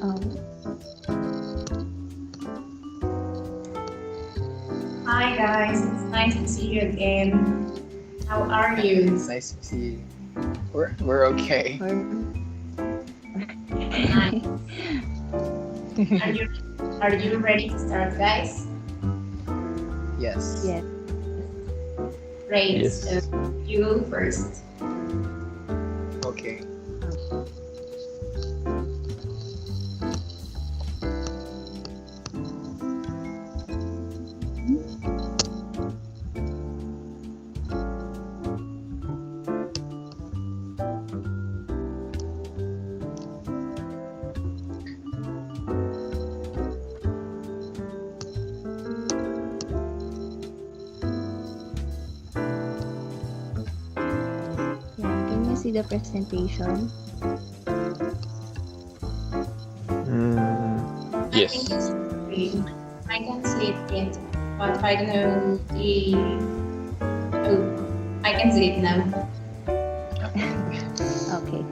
Um, Hi guys, it's nice to see you again. How are you? It's nice to see you. We're okay. or Nice. Are you are you ready to start, guys? Yes. yes. Great. So Yes. you go first. Okay. Yeah. Can you see the presentation? I think Yes. it's great. I can see it, but I don't know the. Oh, I can see it now. Okay.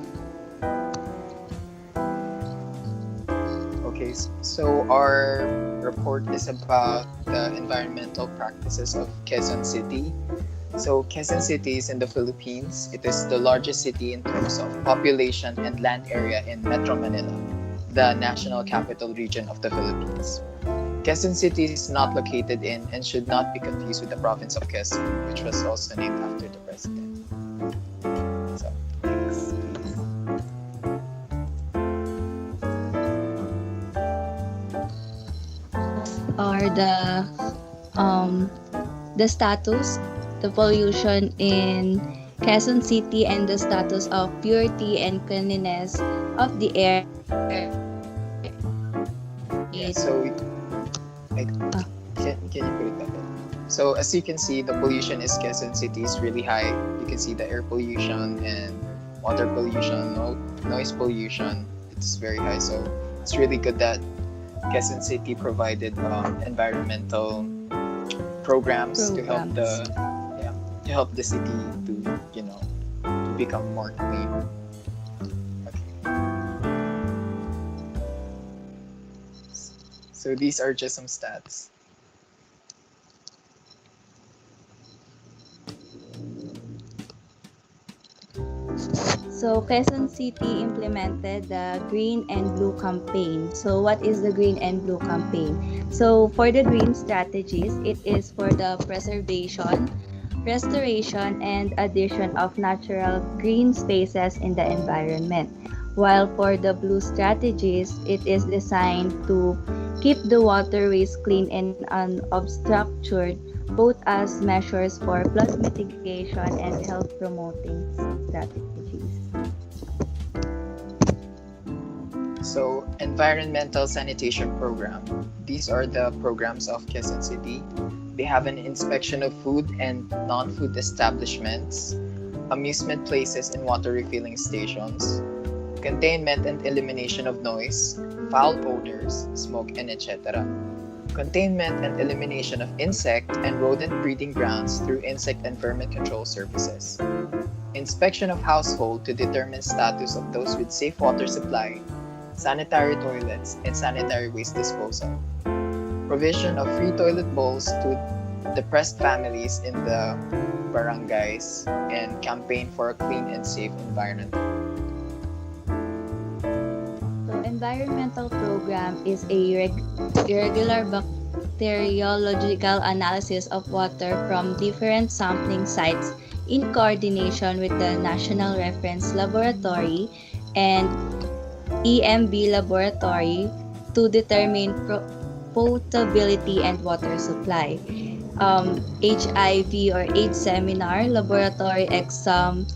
Okay. So our report is about the environmental practices of Quezon City. So Quezon City is in the Philippines. It is the largest city in terms of population and land area in Metro Manila, the national capital region of the Philippines. Quezon City is not located in and should not be confused with the province of Quezon, which was also named after the president. So, thanks. Are um the status, the pollution in Quezon City, and the status of purity and cleanliness of the air Yeah, it so I, uh, can you put it that way? So as you can see, the pollution is Quezon City is really high. You can see the air pollution and water pollution, noise pollution. It's very high. So it's really good that Quezon City provided environmental programs to help programs. the city to to become more clean. Okay. So these are just some stats. So Quezon City implemented the Green and Blue campaign. So what is the Green and Blue campaign? So for the green strategies, it is for the preservation, restoration, and addition of natural green spaces in the environment. While for the blue strategies, it is designed to keep the waterways clean and unobstructed, both as measures for flood mitigation and health promoting strategies. So, environmental sanitation program. These are the programs of Quezon City. They have an inspection of food and non-food establishments, amusement places and water refilling stations, containment and elimination of noise, foul odors, smoke, and etc. Containment and elimination of insect and rodent breeding grounds through insect and vermin control services. Inspection of household to determine status of those with safe water supply, sanitary toilets, and sanitary waste disposal. Provision of free toilet bowls to depressed families in the barangays, and campaign for a clean and safe environment. So environmental program is a irregular bacteriological analysis of water from different sampling sites in coordination with the National Reference Laboratory and EMB laboratory to determine potability and water supply. HIV or AIDS seminar laboratory exam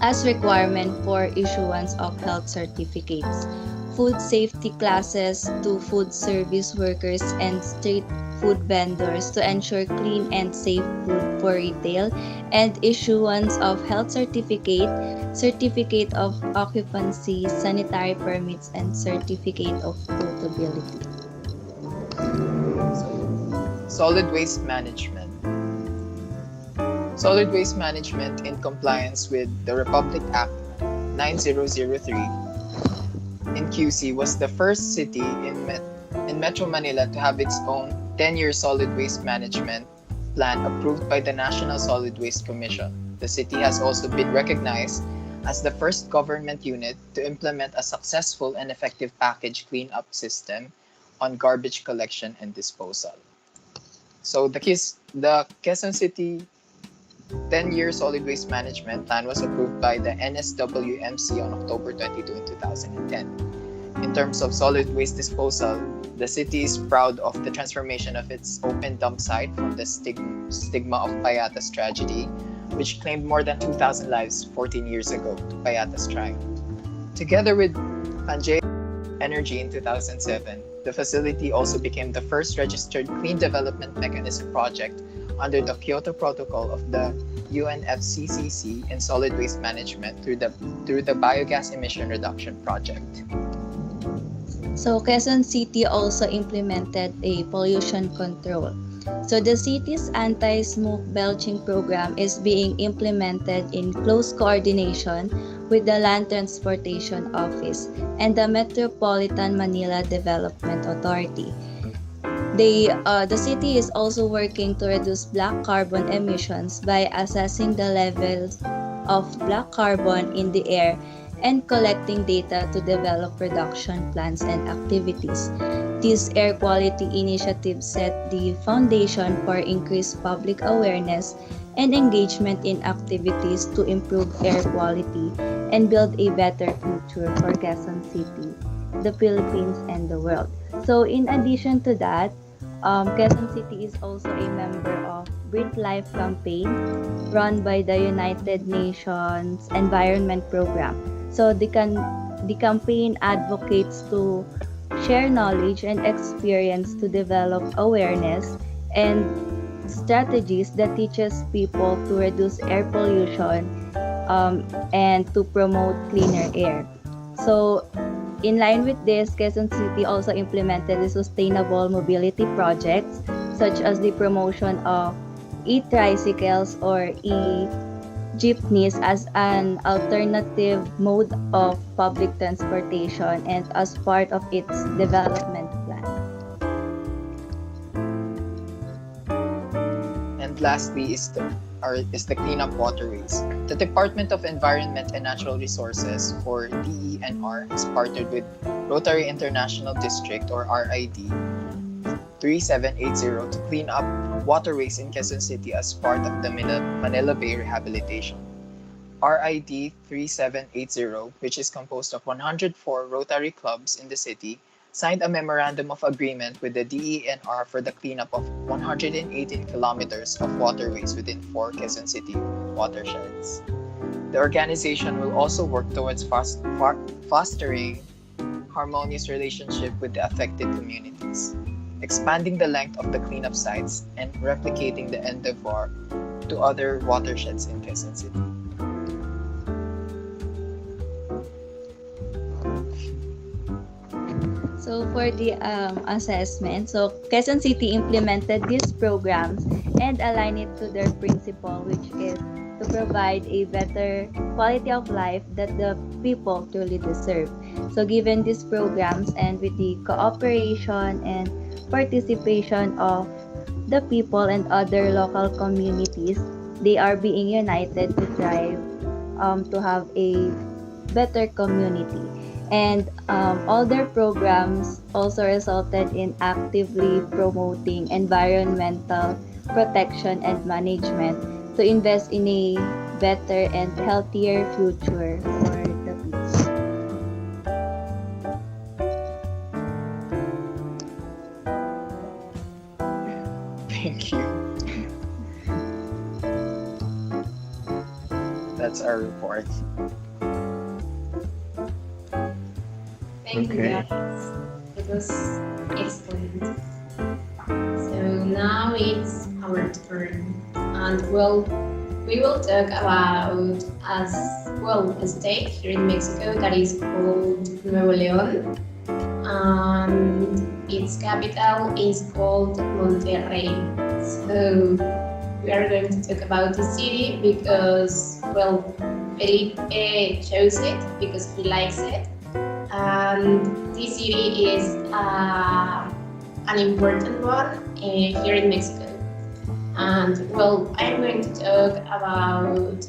as requirement for issuance of health certificates. Food safety classes to food service workers and street food vendors to ensure clean and safe food for retail, and issuance of health certificate, certificate of occupancy, sanitary permits, and certificate of potability. Solid waste management. Solid waste management in compliance with the Republic Act 9003 in QC was the first city in Metro Manila to have its own 10-year solid waste management plan approved by the National Solid Waste Commission. The city has also been recognized as the first government unit to implement a successful and effective package cleanup system on garbage collection and disposal. So the Quezon City 10-year solid waste management plan was approved by the NSWMC on October 22 in 2010. In terms of solid waste disposal, the city is proud of the transformation of its open dump site from the stigma of Payata's tragedy, which claimed more than 2,000 lives 14 years ago to Payata's trial. Together with Panjay Energy in 2007, the facility also became the first registered Clean Development Mechanism project under the Kyoto Protocol of the UNFCCC in solid waste management through the Biogas Emission Reduction Project. So Quezon City also implemented a pollution control. So the city's anti-smoke belching program is being implemented in close coordination with the Land Transportation Office and the Metropolitan Manila Development Authority. The city is also working to reduce black carbon emissions by assessing the levels of black carbon in the air and collecting data to develop reduction plans and activities. This air quality initiative set the foundation for increased public awareness and engagement in activities to improve air quality and build a better future for Quezon City, the Philippines, and the world. So in addition to that, Quezon City is also a member of Breathe Life campaign run by the United Nations Environment Program. So the campaign advocates to share knowledge and experience to develop awareness and strategies that teaches people to reduce air pollution and to promote cleaner air. So in line with this, Quezon City also implemented the sustainable mobility projects such as the promotion of e-tricycles or jeepneys as an alternative mode of public transportation and as part of its development plan. And lastly is the cleanup waterways. The Department of Environment and Natural Resources, or DENR, has partnered with Rotary International District, or RID, 3780 to clean up waterways in Quezon City as part of the Manila Bay Rehabilitation. RID 3780, which is composed of 104 Rotary clubs in the city, signed a memorandum of agreement with the DENR for the cleanup of 118 kilometers of waterways within 4 Quezon City watersheds. The organization will also work towards fostering harmonious relationship with the affected communities, expanding the length of the cleanup sites, and replicating the endeavor to other watersheds in Quezon City. So for the assessment, so Quezon City implemented these programs and aligned it to their principle, which is to provide a better quality of life that the people truly deserve. So given these programs and with the cooperation and participation of the people and other local communities, they are being united to strive to have a better community. And all their programs also resulted in actively promoting environmental protection and management to invest in a better and healthier future for the people. Thank you. That's our report. Thank you, Okay. guys. It was excellent. So now it's our turn, and well, we will talk about a state here in Mexico that is called Nuevo León, and its capital is called Monterrey. So we are going to talk about the city because, well, Felipe chose it because he likes it. and this city is an important one here in Mexico. And well, I'm going to talk about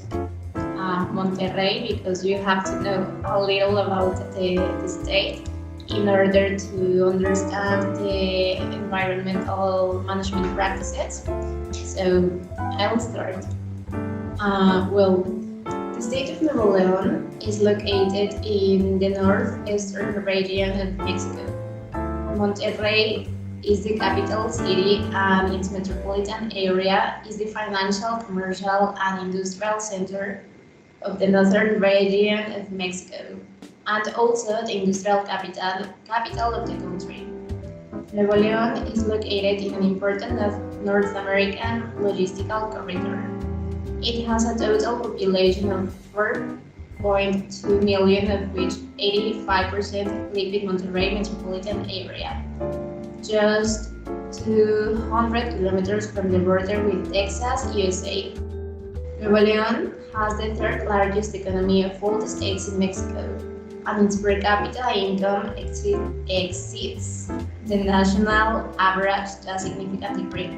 Monterrey because you have to know a little about the state in order to understand the environmental management practices. So I'll start. Well, the state of Nuevo León is located in the northeastern region of Mexico. Monterrey is the capital city and its metropolitan area is the financial, commercial, and industrial center of the northern region of Mexico, and also the industrial capital of the country. Nuevo León is located in an important North American logistical corridor. It has a total population of 4.2 million, of which 85% live in Monterrey metropolitan area, just 200 kilometers from the border with Texas, USA. Nuevo León has the third largest economy of all the states in Mexico, and its per capita income exceeds the national average to a significant degree.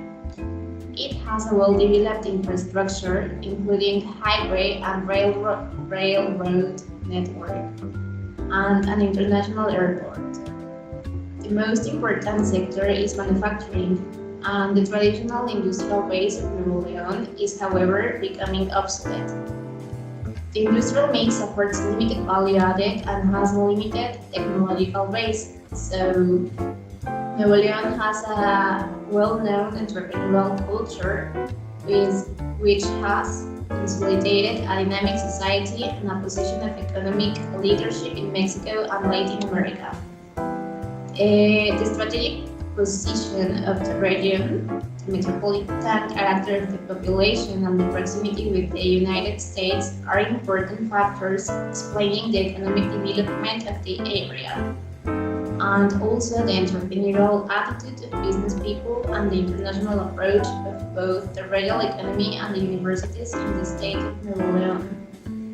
It has a well-developed infrastructure, including highway and railroad network, and an international airport. The most important sector is manufacturing, and the traditional industrial base of Nuevo León is, however, becoming obsolete. The industrial mix supports limited value added and has a limited technological base, so Nuevo León has a well-known entrepreneurial culture which has consolidated a dynamic society and a position of economic leadership in Mexico and Latin America. The strategic position of the region, the metropolitan character of the population, and the proximity with the United States are important factors explaining the economic development of the area, and also the entrepreneurial attitude of business people and the international approach of both the regional economy and the universities in the state of Nuevo León.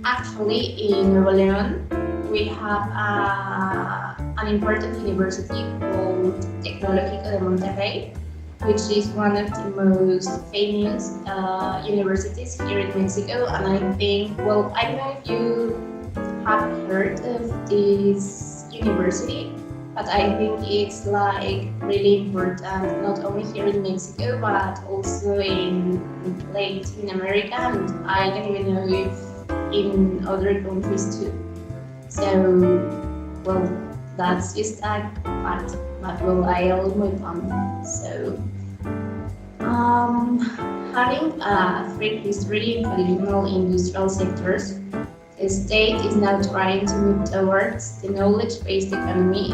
Actually, in Nuevo León, we have an important university called Tecnológico de Monterrey, which is one of the most famous universities here in Mexico. And I think, well, I don't know if you have heard of this university, but I think it's like really important, not only here in Mexico, but also in Latin America, and I don't even know if in other countries too. So, well, that's just a fact, but well, I'll move on. So, having a rich history in traditional industrial sectors, the state is now trying to move towards the knowledge-based economy,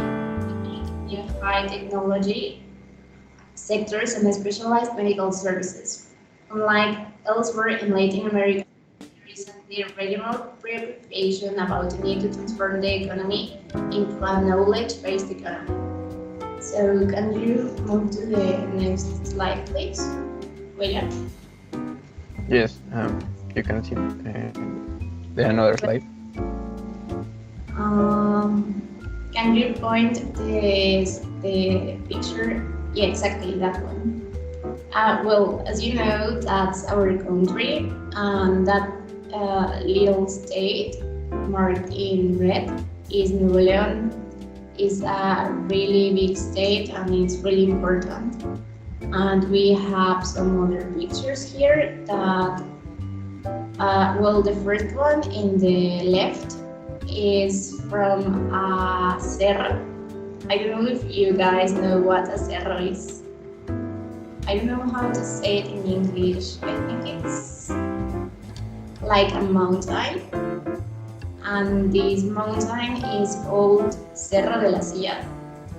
new high technology sectors and specialized medical services. Unlike elsewhere in Latin America, there is a regional preoccupation about the need to transform the economy into a knowledge-based economy. So can you move to the next slide, please, William? Yes, you can see the another slide. Can you point the picture? Yeah, exactly that one. Well, as you know, that's our country, and that little state marked in red is Nuevo León. It's a really big state and it's really important. And we have some other pictures here that, well, the first one in the left is from a cerro. I don't know if you guys know what a cerro is. I don't know how to say it in English. I think it's like a mountain. And this mountain is called Cerro de la Silla,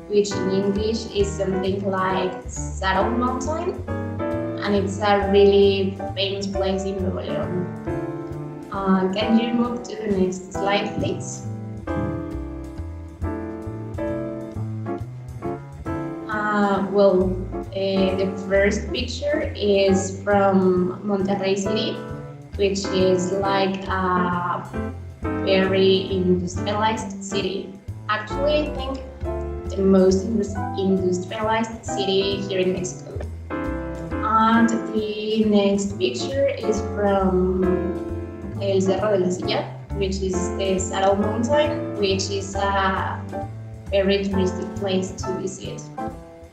which in English is something like Saddle Mountain. And it's a really famous place in Nuevo León. Can you move to the next slide, please? Well, the first picture is from Monterrey City, which is like a very industrialized city. Actually, I think the most industrialized city here in Mexico. And the next picture is from El Cerro de la Silla, which is the Saddle Mountain, which is a very touristic place to visit.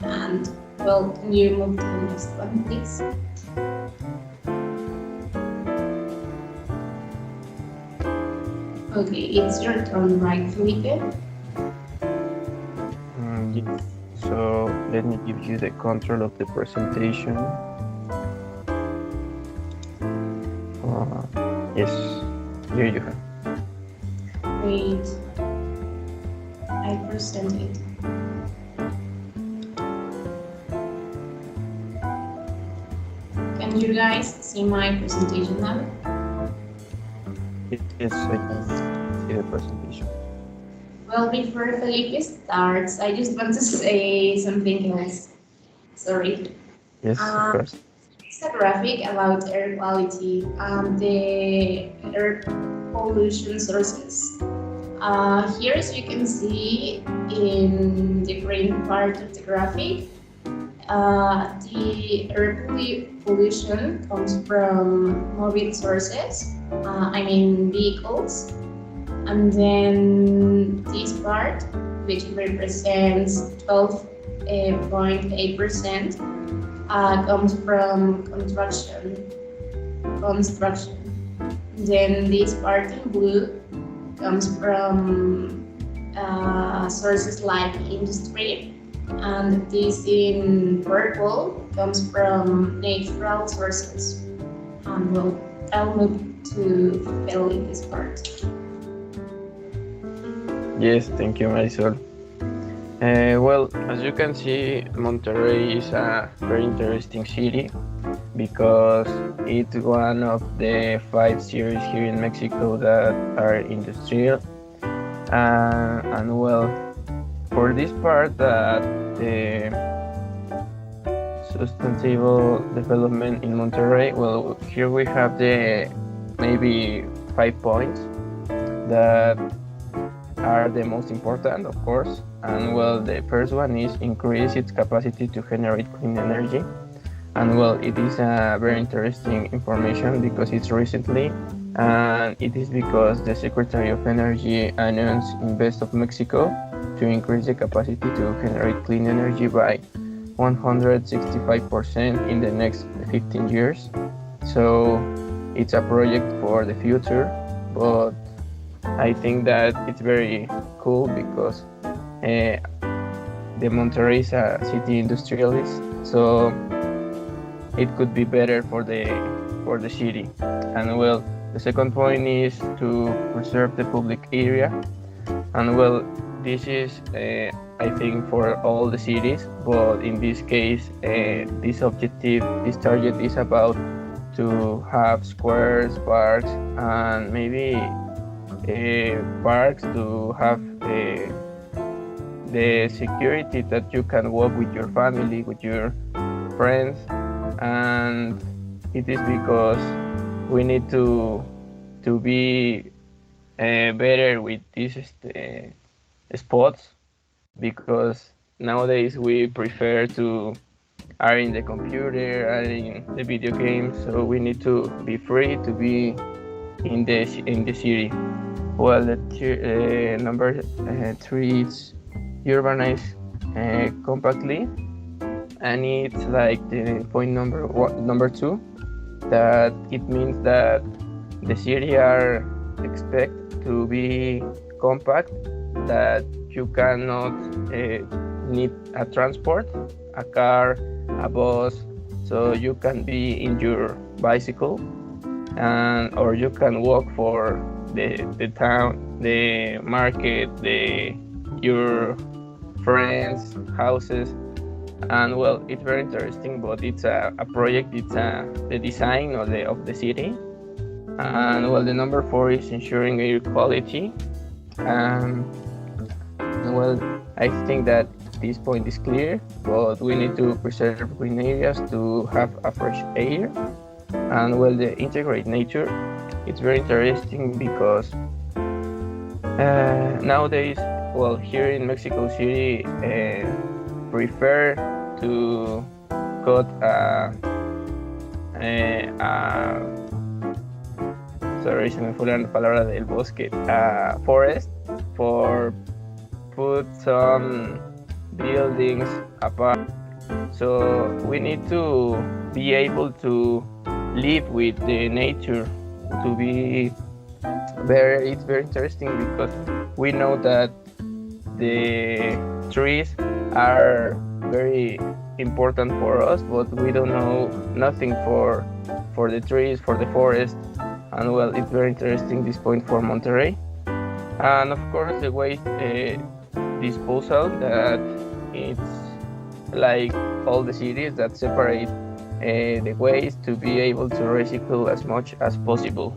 And well, can you move to the next one, please? Okay, it's your turn, right, Felipe? Yes. So let me give you the control of the presentation. Yes, here you have. Wait, I present it. Can you guys see my presentation now? Yes, I can see the presentation. Well, before Felipe starts, I just want to say something else. Sorry. Yes, of course. It's a graphic about air quality and the air pollution sources. Here, as you can see in the green part of the graphic, the air pollution comes from mobile sources, I mean vehicles, and then this part, which represents 12.8%, comes from construction. Then this part in blue comes from sources like industry, and this in purple comes from natural sources. And well, I'll move to fill in this part. Yes, thank you, Marisol. Well, as you can see, Monterrey is a very interesting city because it's one of the 5 cities here in Mexico that are industrial. And well, for this part that the sustainable development in Monterrey, well, here we have the maybe 5 points that are the most important, of course. And well, the first one is increase its capacity to generate clean energy. And well, it is a very interesting information because it's recently, and it is because the Secretary of Energy announced Invest of Mexico to increase the capacity to generate clean energy by 165% in the next 15 years. So it's a project for the future, but I think that it's very cool because the Monterrey is a city industrialist, so it could be better for the city. And well, the second point is to preserve the public area. And well, this is I think for all the cities, but in this case, this target is about to have squares, parks, and maybe parks to have the security that you can walk with your family, with your friends. And it is because we need to be better with these spots, because nowadays we prefer to are in the computer, are in the video games, so we need to be free to be in the city. Well, the number 3 is urbanize compactly, and it's like the point number 2, that it means that the city are expect to be compact, that you cannot need a transport, a car, a bus, so you can be in your bicycle, and or you can walk for the town, the market, your friends' houses. And well, it's very interesting, but it's a project. It's the design of the city. And well, the number 4 is ensuring air quality. Well, I think that this point is clear, but we need to preserve green areas to have a fresh air. And well, the integrate nature, it's very interesting because nowadays well, here in Mexico City, prefer to cut sorry, se me fue la palabra del bosque, forest, for put some buildings apart. So we need to be able to live with the nature, to be it's very interesting because we know that the trees are very important for us, but we don't know nothing for the trees, for the forest. And well, it's very interesting, this point for Monterrey. And of course the waste disposal, that it's like all the cities that separate the waste to be able to recycle as much as possible.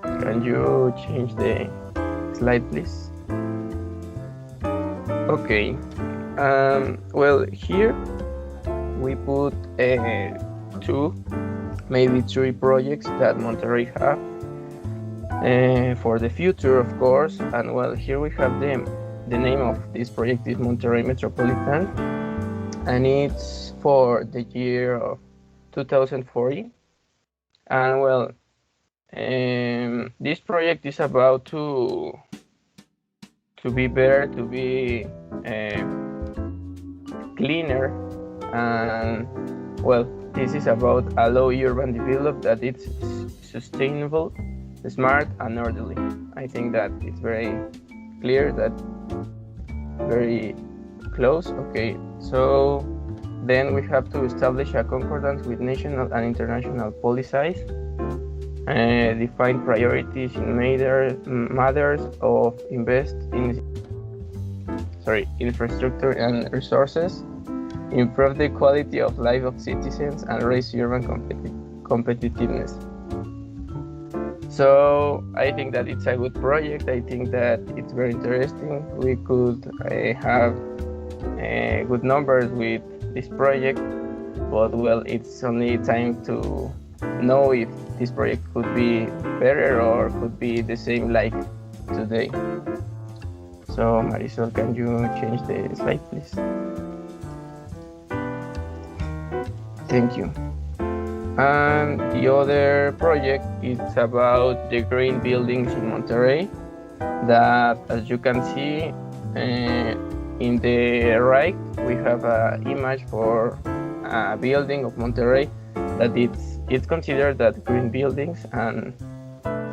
Can you change the slide, please? Okay. Well, here we put two, maybe three projects that Monterrey have for the future, of course. And well, here we have them. The name of this project is Monterrey Metropolitan, and it's for the year of 2040. And well, this project is about to be better, to be cleaner, and well, this is about a low urban development that it's sustainable, smart, and orderly. I think that it's very clear, that very close. Okay, so then we have to establish a concordance with national and international policies, define priorities in matters of invest in infrastructure and resources, improve the quality of life of citizens, and raise urban competitiveness. So I think that it's a good project. I think that it's very interesting. We could have good numbers with this project, but well, it's only time to know if this project could be better or could be the same like today. So Marisol, can you change the slide, please? Thank you. And the other project is about the green buildings in Monterrey, that, as you can see in the right, we have an image for a building of Monterrey that it's considered that green buildings. And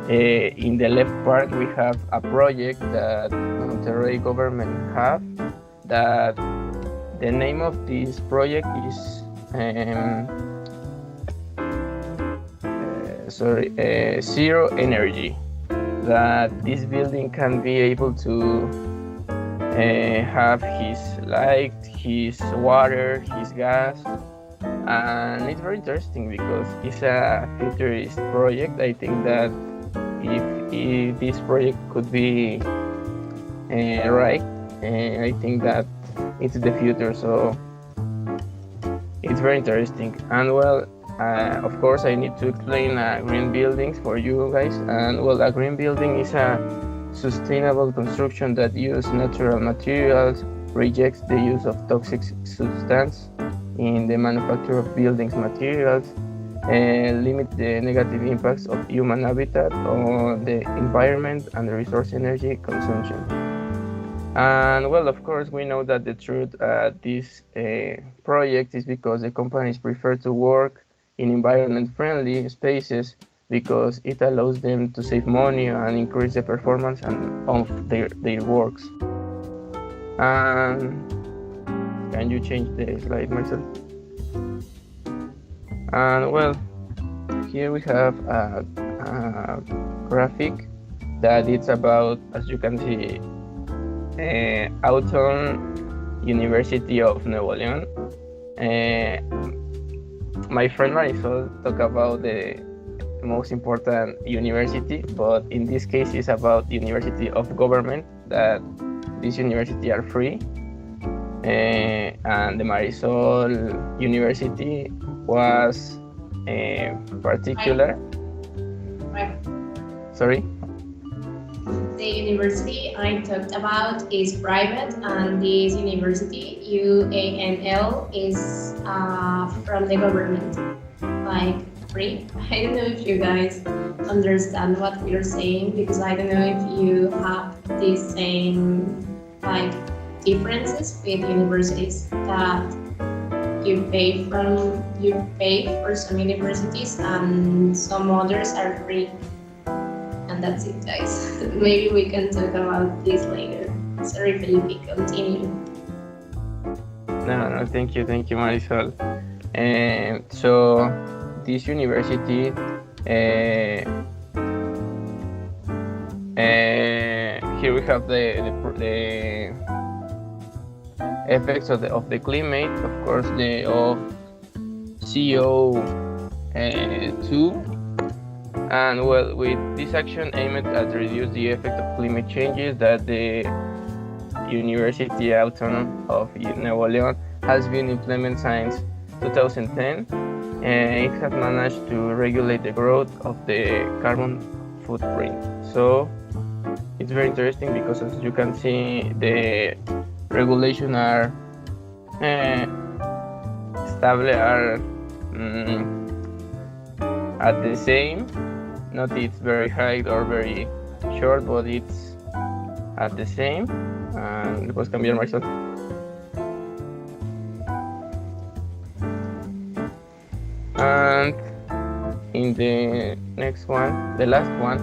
in the left part we have a project that Monterrey government have, that the name of this project is zero energy, that this building can be able to have his light, his water, his gas. And it's very interesting because it's a futurist project. I think that if this project could be right, I think that it's the future. So it's very interesting. And well, of course, I need to explain green buildings for you guys. And well, a green building is a sustainable construction that uses natural materials, rejects the use of toxic substances in the manufacture of buildings materials, and limit the negative impacts of human habitat on the environment and the resource energy consumption. And well, of course, we know that the truth this project is because the companies prefer to work in environment-friendly spaces because it allows them to save money and increase the performance of their works. And can you change the slide, Marcel? And well, here we have a graphic that it's about, as you can see, Autumn University of Nuevo León. My friend Marisol talked about the most important university, but in this case it's about the University of Government, that these universities are free. And the Marisol University was particular. Right. Sorry? the university I talked about is private, and this university, UANL, is from the government, like free. I don't know if you guys understand what we're saying, because I don't know if you have the same like differences with universities that you pay for some universities and some others are free. And that's it, guys. Maybe we can talk about this later. Sorry, Felipe, continue. No, thank you, Marisol. And so this university, here we have the effects of the climate, of course, the of CO2, and well, with this action aimed at reduce the effect of climate changes that the University Autonomous of Nuevo León has been implementing since 2010, and it has managed to regulate the growth of the carbon footprint. So it's very interesting because, as you can see, the regulation are stable, are at the same. Not it's very high or very short, but it's at the same. ¿Le puedes cambiar, Marisol? And in the next one, the last one,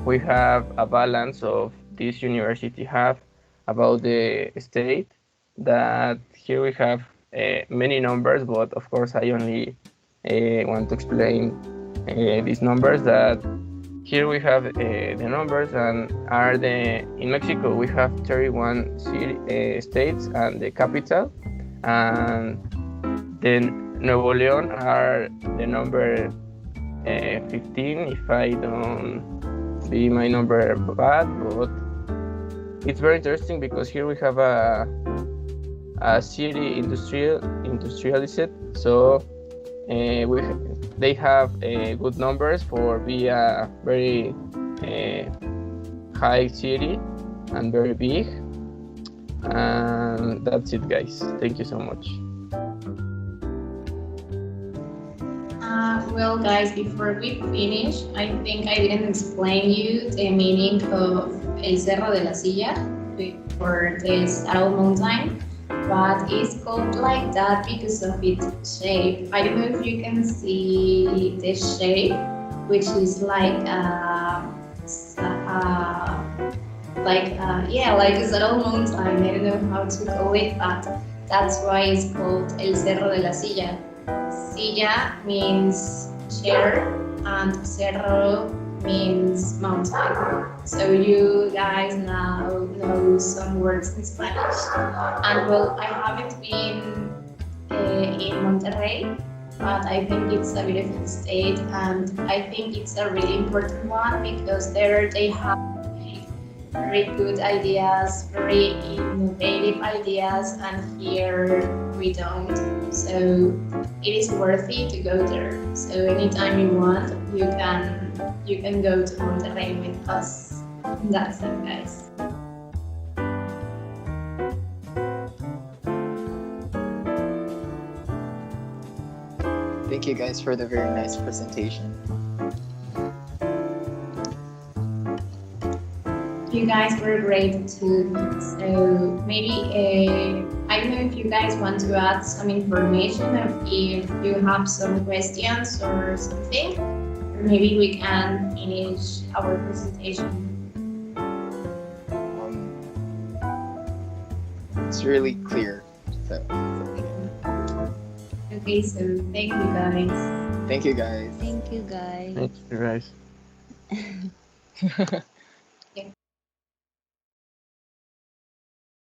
we have a balance of this university have about the state, that here we have many numbers, but of course I only want to explain these numbers. That here we have the numbers, and are in Mexico we have 31 states and the capital, and then Nuevo León are the number 15, if I don't be my number bad. But it's very interesting because here we have a city industrialized, so they have good numbers for be a very high city and very big. And that's it, guys. Thank you so much. Well, guys, before we finish, I think I didn't explain you the meaning of El Cerro de la Silla for this Arrow Mountain, but it's called like that because of its shape. I don't know if you can see the shape, which is like like a Arrow Mountain. I don't know how to call it, but that's why it's called El Cerro de la Silla. Silla means chair and cerro means mountain. So you guys now know some words in Spanish. And well, I haven't been in Monterrey, but I think it's a beautiful state, and I think it's a really important one because there they have very good ideas, very innovative ideas, and here we don't. So it is worthy to go there. So anytime you want, you can go to Monterrey with us. That's it, guys. Thank you guys for the very nice presentation. You guys were great too. So maybe I don't know if you guys want to add some information, or if you have some questions or something, or maybe we can finish our presentation. It's really clear. So, Okay, so thank you guys. thank you guys. Thank you, guys. Thank you, guys.